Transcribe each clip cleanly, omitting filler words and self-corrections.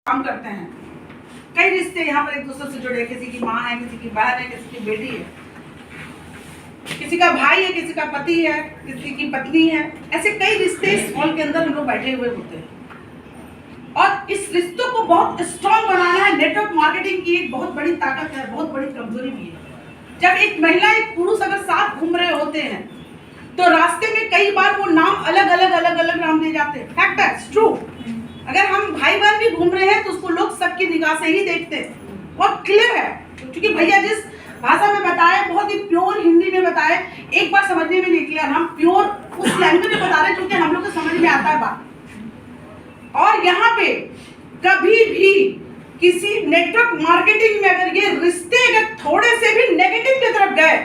काम करते हैं। कई रिश्ते यहाँ पर एक दूसरे से जुड़े, किसी की माँ है, किसी की बहन है, किसी की बेटी है, किसी का भाई है, किसी का पति है, किसी की पत्नी है। ऐसे कई रिश्ते इस हॉल के अंदर हम लोग बैठे हुए होते हैं और इस रिश्तों को बहुत स्ट्रॉन्ग बनाना है। नेटवर्क मार्केटिंग की एक बहुत बड़ी ताकत है, बहुत बड़ी कमजोरी भी है। जब एक महिला एक पुरुष अगर साथ घूम रहे होते हैं तो रास्ते में कई बार वो नाम अलग अलग नाम दे जाते हैं। फैक्ट है, ट्रू। अगर हम भाई बहन भी घूम रहे हैं तो उसको लोग सबकी निगाह से ही देखते हैं। बहुत क्लियर है, क्योंकि भैया जिस भाषा में बताए, बहुत ही प्योर हिंदी में बताए, एक बार समझने में नहीं क्लियर, हम प्योर उस लैंग्वेज में बता रहे हैं क्योंकि हम लोग को समझ में आता है बात। और यहाँ पे कभी भी किसी नेटवर्क मार्केटिंग में अगर ये रिश्ते अगर थोड़े से भी नेगेटिव की तरफ गए,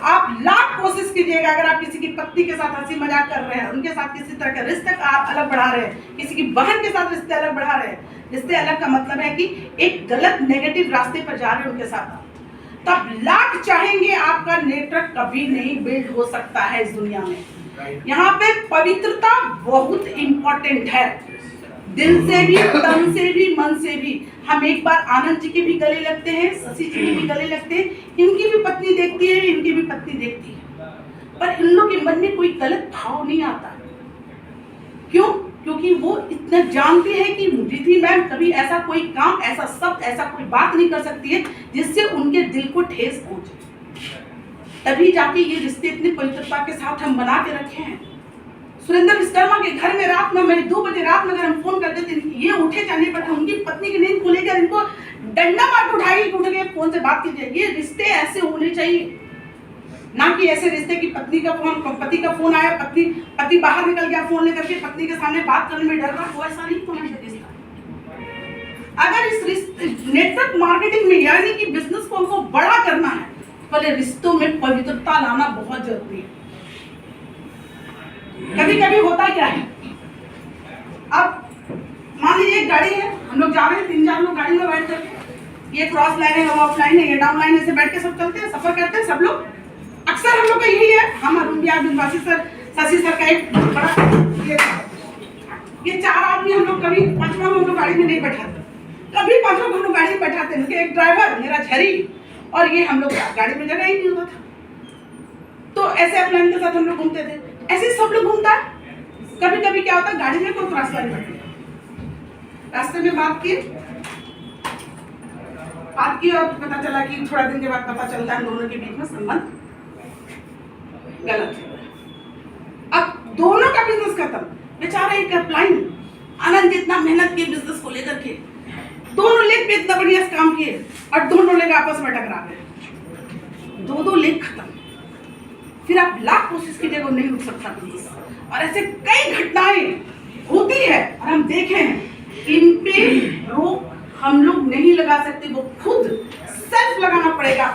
आप लाख कोशिश कीजिएगा। अगर आप किसी की पत्नी के साथ हंसी मजाक कर रहे हैं, उनके साथ किसी तरह का रिश्ते आप अलग बढ़ा रहे हैं, किसी की बहन के साथ रिश्ते अलग बढ़ा रहे हैं, रिश्ते अलग का मतलब है कि एक गलत नेगेटिव रास्ते पर जा रहे हैं उनके साथ, तब लाख चाहेंगे आपका नेटवर्क कभी नहीं बिल्ड हो सकता है इस दुनिया में। यहाँ पे पवित्रता बहुत इंपॉर्टेंट है, दिल से भी, तन से भी, मन से भी। हम एक बार आनंद जी के भी गले लगते हैं, शशि जी के भी गले लगते हैं, इनकी भी पत्नी देखती है, इनकी भी पत्नी देखती है, पर इन लोग के मन में कोई गलत भाव नहीं आता। क्यों? क्योंकि वो इतना जानते हैं कि रिद्धि मैम कभी ऐसा कोई काम, ऐसा शब्द, ऐसा कोई बात नहीं कर सकती है जिससे उनके दिल को ठेस पहुंचे। तभी जाके ये रिश्ते इतनी पवित्रता के साथ हम बना के रखे हैं। सुरेंद्र विश्वकर्मा के घर में रात में, मैं 2 बजे रात में अगर हम फोन करते थे, ये उठे जाने पर उनकी पत्नी की नींद खुलेगी, इनको डंडा मार उठाएगी, उठ के फोन से बात कीजिए। ये रिश्ते ऐसे होने चाहिए, ना कि ऐसे रिश्ते की पत्नी का फोन, पति का फोन आया, पति बाहर निकल गया फोन लेकर के, पत्नी के सामने बात करने में डर रहा, वो ऐसा नहीं होना चाहिए रिश्ता। अगर इस नेटवर्क मार्केटिंग में यानी कि बिजनेस को हमको बड़ा करना है, पहले रिश्तों में पवित्रता लाना बहुत जरूरी है। कभी कभी होता क्या है, अब मान लीजिए एक गाड़ी है, हम लोग जा रहे हैं, 3-4 लोग गाड़ी में बैठ करके, ये क्रॉस लाइन है, वो ऑफ लाइन है, ये डाउन लाइन है, ऐसे बैठ के सब चलते हैं, सफर करते हैं सब लोग। अक्सर हम लोग का यही है, हम अरुण बिहार बिंदासी सर, शशि सर का एक बड़ा ये 4 आदमी हम लोग कभी 5वां हम लोग गाड़ी में नहीं बैठाते, कभी 5वां हम लोग गाड़ी में बैठाते हैं। एक ड्राइवर, मेरा झरी, और ये हम लोग गाड़ी में जगह ही नहीं होता था, तो ऐसे अपने के साथ हम लोग घूमते थे। ऐसे सब लोग घूमता है। कभी कभी क्या होता है, गाड़ी में कोई क्रॉस लाइन बैठे, रास्ते में बात की और पता चला कि थोड़ा दिन के बाद पता चलता है दोनों के बीच में संबंध गलत है। अब दोनों का बिजनेस खत्म। बेचारा एक अपलाइन आनंद इतना मेहनत की बिजनेस को लेकर के, दोनों लेग पे इतना बढ़िया काम किए और दोनों लेग आपस में टकरा गए, 2 लेग खत्म। फिर आप लाख कोशिश कीजिएगा, नहीं उठ सकता बिजनेस। और ऐसे कई घटनाएं होती है और हम देखे हैं, इन पे रोक हम लोग नहीं लगा सकते, वो खुद सेल्फ लगाना पड़ेगा।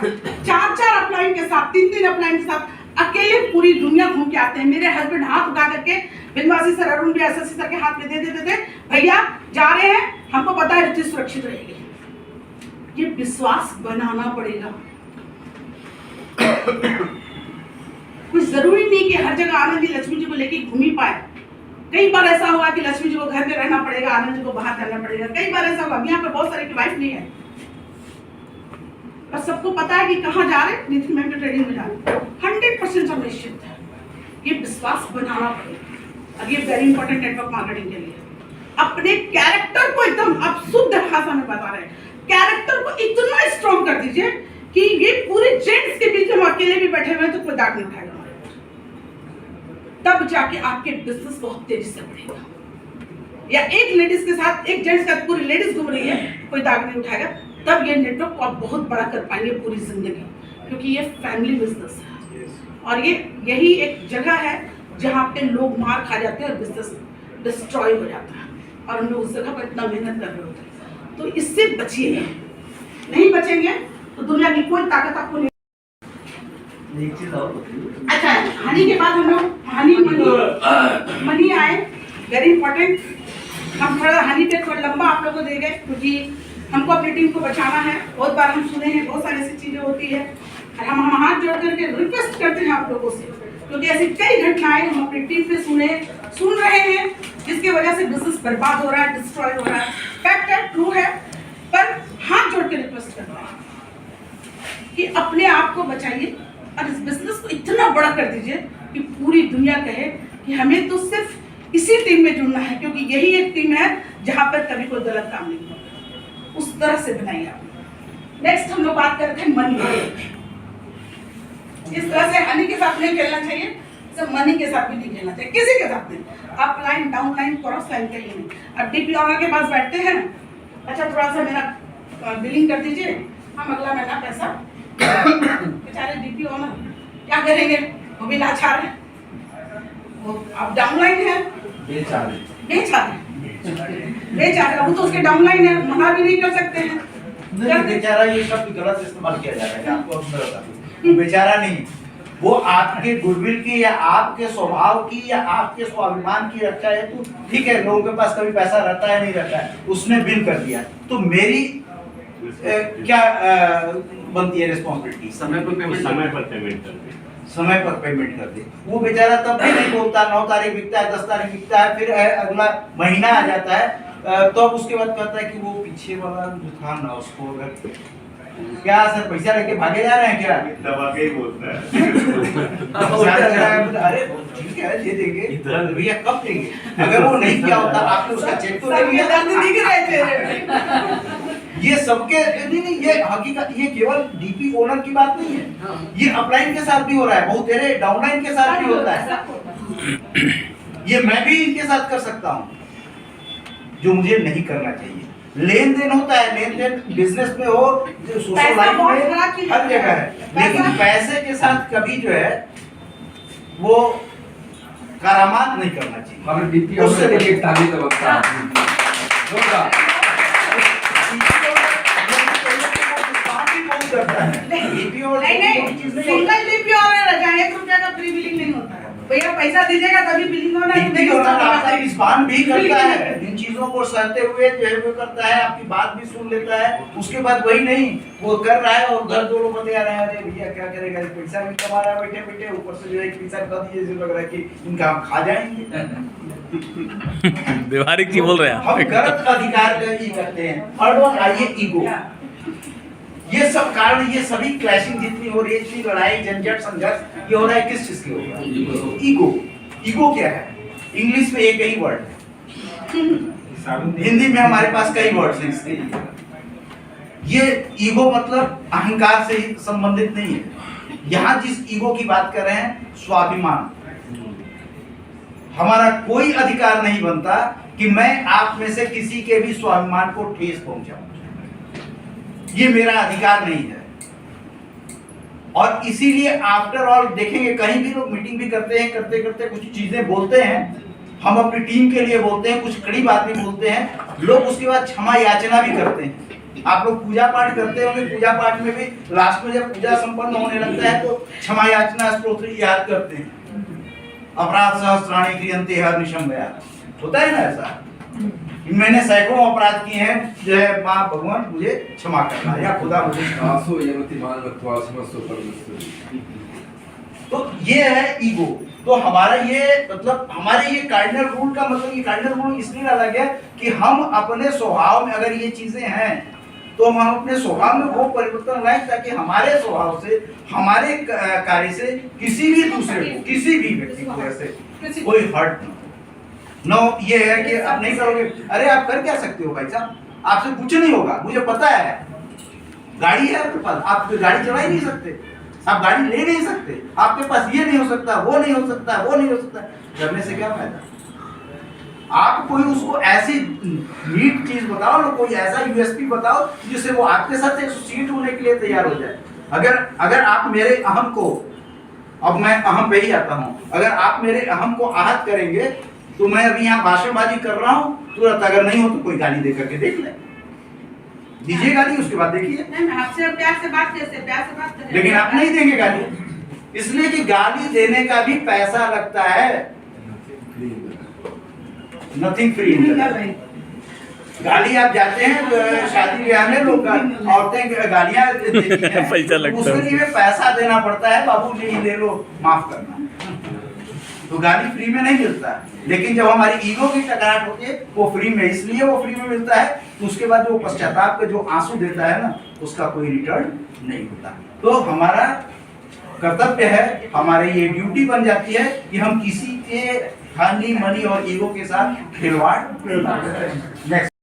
4-4 अपलाइन के साथ, 3-3 अपलाइन के साथ अकेले पूरी दुनिया घूम के आते हैं। मेरे हस्बैंड हाथ उठा करके बिंदासी सर, अरुण बिहार, शशि सर के हाथ में दे देते थे, भैया जा रहे हैं, हमको पता है रिद्धि सुरक्षित रहेगी। ये विश्वास बनाना पड़ेगा। कुछ जरूरी नहीं कि हर जगह आनंद जी लक्ष्मी जी को लेके घूम ही पाए। कई बार ऐसा हुआ कि लक्ष्मी जी को घर में रहना पड़ेगा, आनंद जी को बाहर रहना पड़ेगा। कई बार ऐसा हुआ, यहाँ पर बहुत सारे की वाइफ नहीं है, पर सबको पता है कि कहाँ जा रहे हैं, रिद्धि मैम के ट्रेनिंग में जा रहे हैं। 100% सब निश्चित है। ये विश्वास बनाना पड़ेगा और ये वेरी इंपॉर्टेंट नेटवर्क मार्केटिंग के लिए। अपने कैरेक्टर को एकदम आप शुद्ध भाषा में बता रहे हैं, कैरेक्टर को इतना स्ट्रॉन्ग कर दीजिए कि ये पूरे जेंट्स के बीच में अकेले भी बैठे हुए हैं तो कोई दाग नहीं उठाएगा, तब जाके आपके बिजनेस बहुत तेजी से बढ़ेगा। या एक लेडीज के साथ एक जेंट्स का पूरी लेडीज घूम रही है, कोई दाग नहीं उठाएगा, तब ये नेटवर्क को आप बहुत बड़ा कर पाएंगे पूरी जिंदगी, क्योंकि ये फैमिली बिजनेस है। और ये यही एक जगह है जहाँ पे लोग मार खा जाते हैं और बिजनेस डिस्ट्रॉय हो जाता है, और हम लोग उस जगह पर इतना मेहनत कर रहे होते हैं। तो इससे बचिए, नहीं बचेंगे तो दुनिया की कोई ताकत आपको नहीं। अच्छा, हनी के बाद हम लोग मनी आए, वेरी इंपॉर्टेंट। हम थोड़ा हनी पे थोड़ा लंबा आप लोगों को दे गए, क्योंकि हमको अपनी टीम को बचाना है। बहुत बार हम सुने हैं, बहुत सारी ऐसी चीजें होती है, और हम हाथ जोड़ करके रिक्वेस्ट करते हैं आप लोगों से, क्योंकि ऐसी कई घटनाएं हम अपनी टीम पे सुन रहे हैं, जिसकी वजह से बिजनेस बर्बाद हो रहा है, डिस्ट्रॉय हो रहा है। फैक्ट है, को बचाइए और इस बिजनेस को इतना बड़ा कर दीजिए कि पूरी दुनिया कहे कि हमें तो सिर्फ इसी टीम में जुड़ना है, क्योंकि यही एक टीम है जहां पर कभी कोई गलत काम नहीं होगा। उस तरह से बनाइए आप। नेक्स्ट हम लोग बात करते हैं मनी। इस तरह से हनी के साथ नहीं खेलना चाहिए, सब मनी के साथ भी नहीं खेलना चाहिए, किसी के साथ नहीं। Up line, down line, cross line कहीं नहीं। अब डीपी ऑनर के पास बैठते हैं, अच्छा थोड़ा सा मेरा बिलिंग कर दीजिए, हम अगला महीना पैसा। बेचारे डीपी ऑनर क्या करेंगे, वो भी लाचार है, वो अब डाउन लाइन है, बेचारे वो तो उसके डाउन लाइन है, मना भी नहीं कर सकते हैं। बेचारा ये सब गलत इस्तेमाल किया जा रहा है, आपको बेचारा नहीं, वो आपके गुडविल की या आपके स्वभाव की या आपके स्वाभिमान की रक्षा है। तो ठीक है, लोगों के पास कभी पैसा रहता है नहीं रहता है, उसने बिल कर दिया तो मेरी क्या बनती है रिस्पॉन्सिबिलिटी, समय पर पेमेंट कर दे। वो बेचारा तब भी नहीं बोलता, 9 तारीख बिकता है, 10 तारीख बिकता है, फिर अगला महीना आ जाता है, तो अब उसके बाद कहता है कि वो पीछे वाला जो था ना उसको अगर क्या सर पैसा लेके भागे जा रहे हैं क्या, दबा के ही बोलता है। अरे ठीक है दे देंगे भैया, कब देंगे? अगर वो नहीं किया होता आपने उसका चेक तो ले लिया। ये सबके नहीं, ये हकीकत, ये केवल डीपी ओनर की बात नहीं है, ये अपलाइन के साथ भी हो रहा है, बहुत तेरे डाउनलाइन के साथ भी होता है। ये मैं भी इनके साथ कर सकता हूँ, जो मुझे नहीं करना चाहिए। लेन देन होता है, लेन देन बिजनेस में हो, सोशल लाइफ में हर जगह है, लेकिन पैसे के साथ कभी जो है वो करामात नहीं करना चाहिए। उससे लेके ताली तो बकता सिंगल डीपी ऑनर है, जहाँ 1 रुपया का फ्री बिलिंग नहीं होता है। भैया पैसा दीजिएगा तभी बिलिंग होना है। आपका रिस्पॉन्ड भी करता है, इन चीजों को सहते हुए जो है वो करता है, आपकी बात भी सुन लेता है। उसके बाद वही नहीं, वो कर रहा है और उधर 2 लोग बते आ रहे हैं, अरे भैया क्या करेगा, पैसा भी कमा रहा है बैठे बैठे, ऊपर से जो है पैसा कर दिए, लग रहा है कि इनका हम खा जाएंगे। व्यवहारिक की बोल रहे हैं हम गलत अधिकार का ही करते हैं। थर्ड वन आइए ईगो। ये सब कारण, ये सभी क्लैशिंग जितनी हो रही है, इतनी लड़ाई झंझट संघर्ष, ये हो रहा है किस चीज की हो रहा है? ईगो। ईगो क्या है? इंग्लिश में एक ही वर्ड है, हिंदी में हमारे पास कई वर्ड्स हैं इसके लिए। ये ईगो मतलब अहंकार से ही संबंधित नहीं है। यहाँ जिस ईगो की बात कर रहे हैं, स्वाभिमान। हमारा कोई अधिकार नहीं बनता कि मैं आप में से किसी के भी स्वाभिमान को ठेस पहुंचाऊं, ये मेरा अधिकार नहीं है। और इसीलिए आफ्टर ऑल देखेंगे, कहीं भी लोग मीटिंग भी करते हैं, करते करते कुछ चीजें बोलते हैं, हम अपनी टीम के लिए बोलते हैं, कुछ कड़ी बात भी बोलते हैं, लोग उसके बाद क्षमा याचना भी करते हैं। आप लोग पूजा पाठ करते होंगे, पूजा पाठ में भी लास्ट में जब पूजा संपन्न होने लगता है तो क्षमा याचना स्तोत्र याद करते हैं, अपराध सहस्राणि क्रियन्ते हरनिशं मया, होता है ना ऐसा। मैंने सैकड़ों अपराध किए हैं, जो है माँ भगवान मुझे क्षमा करना, या खुदा मुझे क्षमा। तो ये है ईगो। तो हमारा ये मतलब, हमारे ये कार्डिनल रूल का मतलब, ये कार्डिनल रूल इसलिए डाला गया कि हम अपने स्वभाव में अगर ये चीजें हैं तो हम अपने स्वभाव में वो परिवर्तन लाएं, ताकि हमारे स्वभाव से, हमारे कार्य से किसी भी दूसरे को, किसी भी व्यक्ति को ऐसे कोई हर्ट न हो। ये है कि आप नहीं करोगे, अरे आप कर क्या सकते हो भाई साहब, आपसे कुछ नहीं होगा, मुझे पता है। गाड़ी है आपके पास, आप गाड़ी चला ही नहीं सकते, आप गाड़ी ले नहीं सकते, आपके पास ये नहीं हो सकता, वो नहीं हो सकता, वो नहीं हो सकता, करने से क्या फायदा? आप कोई उसको ऐसी नीट चीज बताओ ना, कोई ऐसा यूएसपी बताओ जिससे वो आपके साथ एसोसिएट होने के लिए तैयार हो जाए। अगर आप मेरे अहम को, अब मैं अहम पे ही आता हूँ, अगर आप मेरे अहम को आहत करेंगे तो मैं अभी यहाँ भाषणबाजी कर रहा हूँ, तुरंत अगर नहीं हो तो कोई गाली दे करके देख ले, दीजिए गाली, उसके बाद देखिए। आपसे प्यार से बात कैसे, प्यार से बात करें, लेकिन आप नहीं देंगे गाली, इसलिए कि गाली देने का भी पैसा लगता है। Nothing free. गाली आप जाते हैं शादी ब्याह में, लोग औरतें गालियां देती हैं, पैसा लगता है, उसके लिए पैसा देना पड़ता है, बाबू जी ले लो, माफ करना। तो गाली फ्री में नहीं मिलता, लेकिन जब हमारी ईगो की टकराहट होती है, वो फ्री में, इसलिए वो फ्री में मिलता है तो उसके बाद वो पश्चाताप का जो आंसू देता है ना, उसका कोई रिटर्न नहीं होता। तो हमारा कर्तव्य है, हमारी ये ड्यूटी बन जाती है कि हम किसी के हानि मनी और ईगो के साथ खिलवाड़। नेक्स्ट